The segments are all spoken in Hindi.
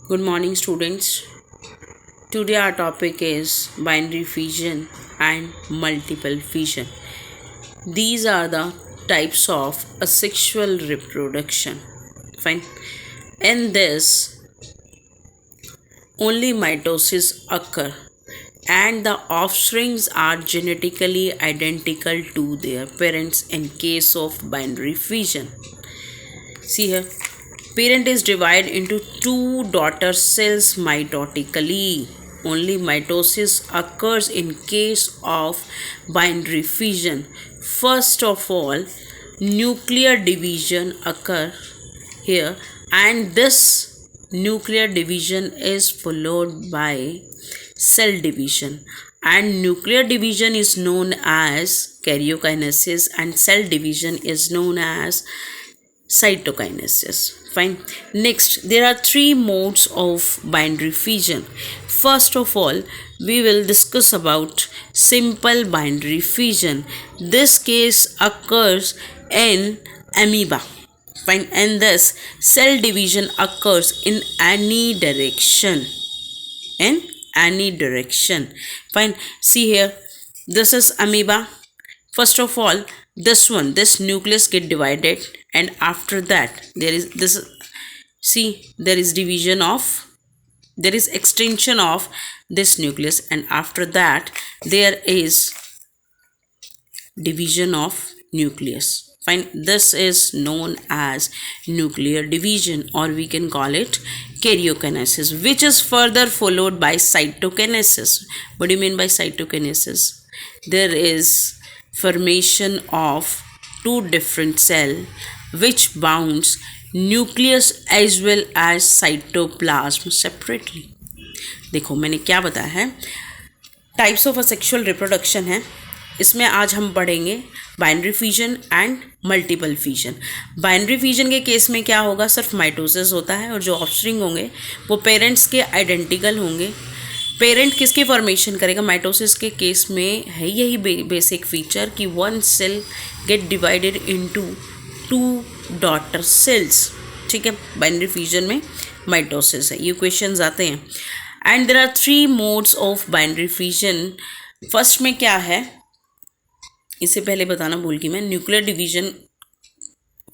Good morning, students. Today, our topic is binary fission and multiple fission. These are the types of asexual reproduction. Fine. In this, only mitosis occur and the offsprings are genetically identical to their parents in case of binary fission. See here, parent is divided into two daughter cells mitotically. Only mitosis occurs in case of binary fission. First of all, nuclear division occur here, and this nuclear division is followed by cell division, and nuclear division is known as karyokinesis and cell division is known as cytokinesis. Fine. Next, there are three modes of binary fission. First of all, we will discuss about simple binary fission. This case occurs in amoeba. Fine. And thus cell division occurs in any direction. In any direction. Fine. See here, this is amoeba. First of all, this nucleus get divided, and after that there is this, see, there is division of, there is extension of this nucleus, and after that there is division of nucleus. Fine. This is known as nuclear division, or we can call it karyokinesis, which is further followed by cytokinesis. What do you mean by cytokinesis? There is formation of two different cell which bounds nucleus as well as cytoplasm separately. देखो मैंने क्या बताया है, टाइप्स ऑफ असेक्सुअल रिप्रोडक्शन है, इसमें आज हम पढ़ेंगे binary fission and multiple fission. Binary fission के केस में क्या होगा, सिर्फ माइटोसिस होता है और जो ऑफस्प्रिंग होंगे वो पेरेंट्स के आइडेंटिकल होंगे। पेरेंट किसकी फॉर्मेशन करेगा, माइटोसिस के केस में है यही बेसिक फीचर कि one cell get divided into two daughter cells. ठीक है, बाइनरी फिजन में माइटोसिस है, ये क्वेश्चंस आते हैं। And there are three modes of binary fission. First में क्या है, इससे पहले बताना भूल गई मैं, न्यूक्लियर डिवीजन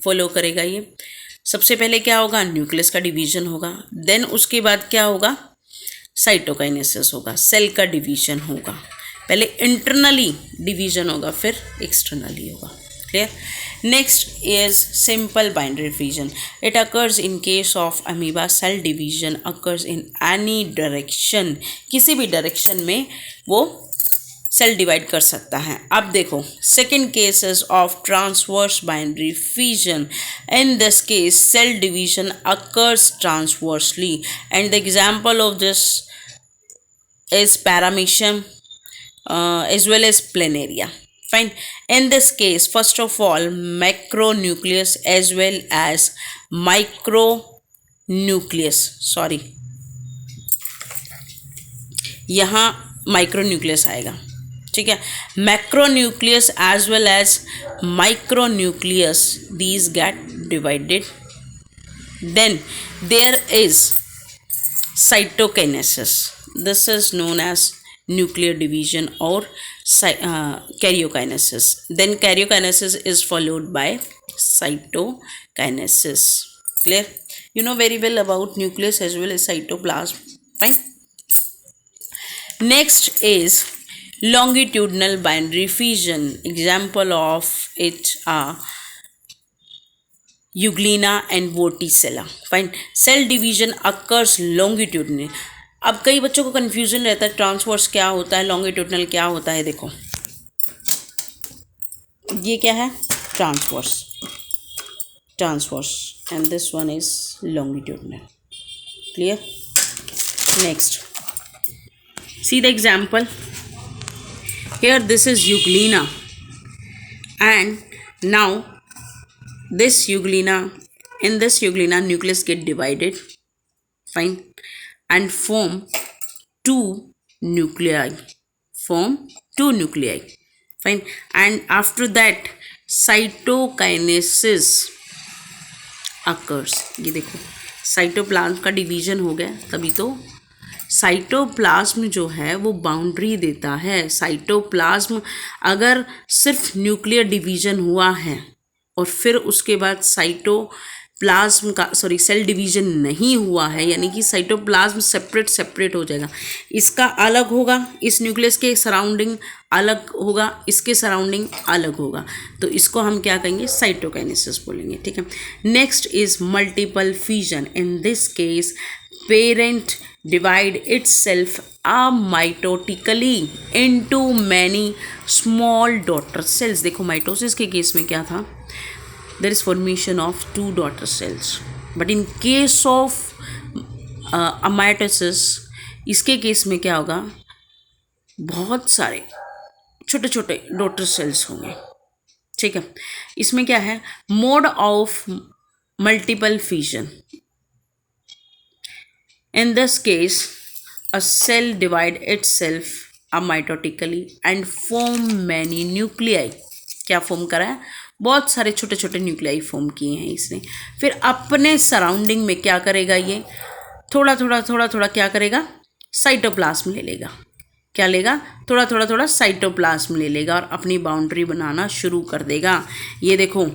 फॉलो करेगा ये। सबसे पहले क्या होगा, न्यूक्लियस का डिवीजन होगा, देन उसके बाद क्या होगा, साइटोकाइनेसिस होगा, सेल का डिवीजन होगा। पहले इंटरनली डिवीजन होगा फिर एक्सटर्नली होगा। Clear. Next is simple binary fission. It occurs in case of amoeba. Cell division occurs in any direction, किसी भी डायरेक्शन में वो सेल डिवाइड कर सकता है। अब देखो, second case is of transverse binary fission. In this case cell division occurs transversely and the example of this is paramecium as well as planaria. Fine. In this case, first of all, macronucleus as well as micronucleus, sorry, यहाँ माइक्रोन्यूक्लियस आएगा। ठीक है, macronucleus as well as micronucleus, these get divided. Then there is cytokinesis. This is known as nuclear division or karyokinesis. Then karyokinesis is followed by cytokinesis. Clear? You know very well about nucleus as well as cytoplasm. Fine. Next is longitudinal binary fission. Example of it are Euglena and Vorticella. Fine. Cell division occurs longitudinally. अब कई बच्चों को कन्फ्यूजन रहता है, ट्रांसवर्स क्या होता है, लॉन्गिट्यूडनल क्या होता है। देखो ये क्या है, transverse, transverse, and this one is longitudinal. Clear. Next, see the example here, this is Euglena and now this euglena, in this euglena nucleus get divided, fine, and form two nuclei, fine, and after that cytokinesis occurs. ये देखो साइटोप्लाज्म का डिवीजन हो गया, तभी तो साइटोप्लाज्म जो है वो बाउंड्री देता है। साइटोप्लाज्म अगर सिर्फ न्यूक्लियर डिवीजन हुआ है और फिर उसके बाद सेल डिवीजन नहीं हुआ है, यानी कि साइटोप्लाज्म सेपरेट हो जाएगा, इसका अलग होगा, इस न्यूक्लियस के सराउंडिंग अलग होगा, इसके सराउंडिंग अलग होगा, तो इसको हम क्या कहेंगे, साइटोकाइनेसिस बोलेंगे। ठीक है। Next is multiple fission. In this case parent divide itself amitotically into many small daughter cells। देखो माइटोसिस के केस में क्या था, there is formation of 2 daughter cells, but in case of amitosis इसके केस में क्या होगा, बहुत सारे छोटे छोटे डॉटर सेल्स होंगे। ठीक है। इसमें क्या है, mode of multiple fission. In this case, a cell divide itself amitotically and form many nuclei। क्या फॉर्म करा है, बहुत सारे छोटे छोटे न्यूक्लियाई फॉर्म किए हैं इसने। फिर अपने सराउंडिंग में क्या करेगा, ये थोड़ा थोड़ा क्या करेगा, साइटोप्लाज्म ले लेगा। क्या लेगा, थोड़ा साइटोप्लाज्म ले लेगा और अपनी बाउंड्री बनाना शुरू कर देगा। ये देखो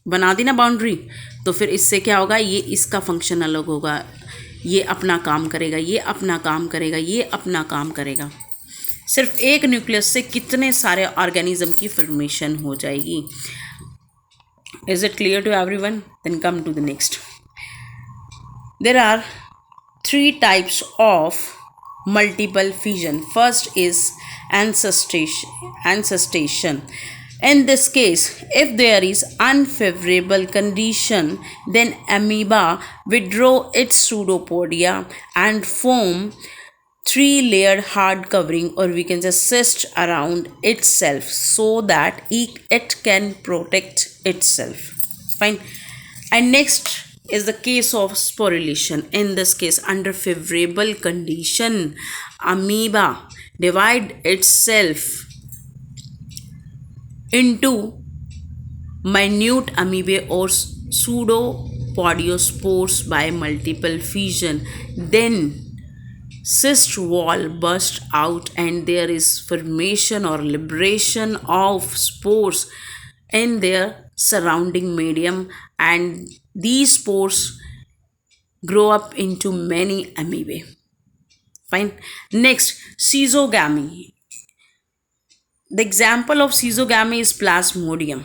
बना दी ना बाउंड्री, तो फिर इससे क्या होगा, ये इसका फंक्शन अलग होगा, ये अपना काम करेगा, ये अपना काम करेगा, ये अपना काम करेगा। सिर्फ एक न्यूक्लियस से कितने सारे ऑर्गेनिज्म की फॉर्मेशन हो जाएगी। Is it clear to everyone? Then come to the next. There are 3 types of multiple fission. First is ancestration। In this case, if there is unfavorable condition, then amoeba withdraw its pseudopodia and form 3-layered hard covering, or we can just cyst around itself so that it can protect itself. Fine. And next is the case of sporulation. In this case, under favorable condition, amoeba divide itself into minute amoebae or pseudopodiospores by multiple fission. Then cyst wall bursts out and there is formation or liberation of spores in their surrounding medium, and these spores grow up into many amoebae. Fine. Next, schizogamy. The example of schizogamy is Plasmodium.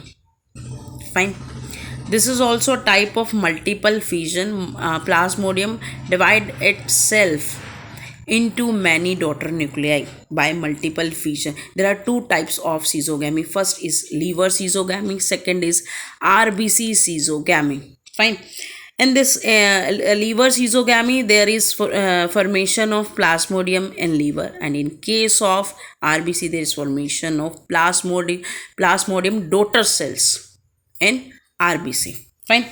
Fine. This is also a type of multiple fission. Plasmodium divide itself into many daughter nuclei by multiple fission. There are 2 types of schizogamy. First is liver schizogamy. Second is RBC schizogamy. Fine. In this liver schizogamy, there is formation of Plasmodium in liver, and in case of RBC, there is formation of Plasmodium daughter cells in RBC. Fine.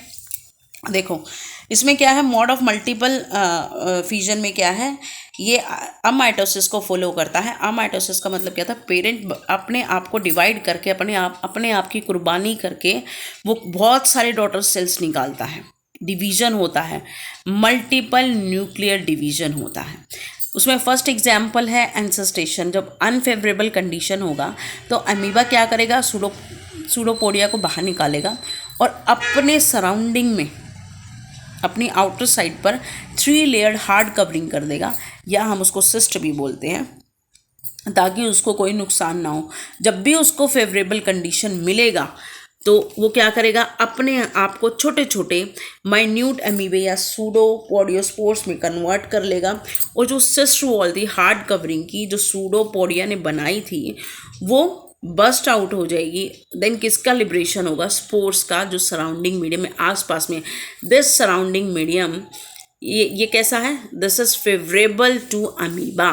देखो इसमें क्या है, मोड ऑफ मल्टीपल फिजन में क्या है, ये अमाइटोसिस को फॉलो करता है। अमाइटोसिस का मतलब क्या था, पेरेंट अपने आप को डिवाइड करके अपने आप की कुर्बानी करके वो बहुत सारे डॉटर सेल्स निकालता है, डिवीजन होता है, मल्टीपल न्यूक्लियर डिवीजन होता है। उसमें फर्स्ट एग्जाम्पल है एंसेस्टेशन। जब अनफेवरेबल कंडीशन होगा तो अमीबा क्या करेगा, सूडोपोडिया को बाहर निकालेगा और अपने सराउंडिंग में, अपनी आउटर साइड पर 3 लेयर्ड हार्ड कवरिंग कर देगा, या हम उसको सिस्ट भी बोलते हैं, ताकि उसको कोई नुकसान ना हो। जब भी उसको फेवरेबल कंडीशन मिलेगा तो वो क्या करेगा, अपने आप को छोटे छोटे माइन्यूट अमीबे या सूडोपोडियोस्पोर्स में कन्वर्ट कर लेगा, और जो सिस्ट वॉल थी हार्ड कवरिंग की, जो सूडोपोडिया ने बनाई थी, वो बस्ट आउट हो जाएगी। देन किसका लिबरेशन होगा, स्पोर्स का, जो सराउंडिंग मीडियम में आसपास में। दिस सराउंडिंग मीडियम ये कैसा है, this is favourable to amoeba,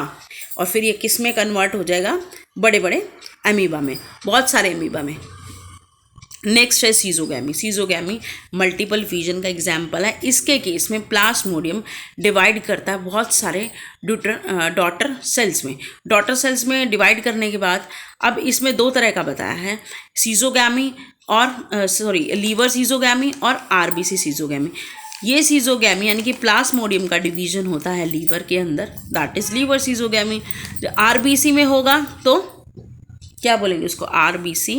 और फिर ये किस में कन्वर्ट हो जाएगा, बड़े बड़े अमीबा में, बहुत सारे अमीबा में। नेक्स्ट है सीजोगैमी। सीजोगैमी मल्टीपल फिजन का एग्जाम्पल है। इसके केस में प्लास्मोडियम डिवाइड करता है बहुत सारे डॉटर सेल्स में। डॉटर सेल्स में डिवाइड करने के बाद अब इसमें 2 तरह का बताया है, सीजोगैमी और लीवर सीजोगैमी और आरबीसी सीजोगैमी। ये सीजोगैमी यानी कि प्लाज्मोडियम का डिवीजन होता है लीवर के अंदर, दैट इज लीवर सीजोगैमी। आरबीसी में होगा तो क्या बोलेंगे उसको, आरबीसी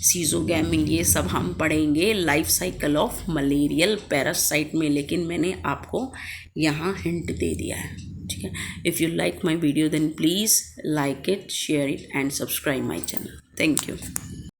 सीजोगैमी। ये सब हम पढ़ेंगे life cycle of malarial parasite में, लेकिन मैंने आपको यहाँ हिंट दे दिया है, ठीक है। If you like my video then please like it, share it and subscribe my channel. Thank you.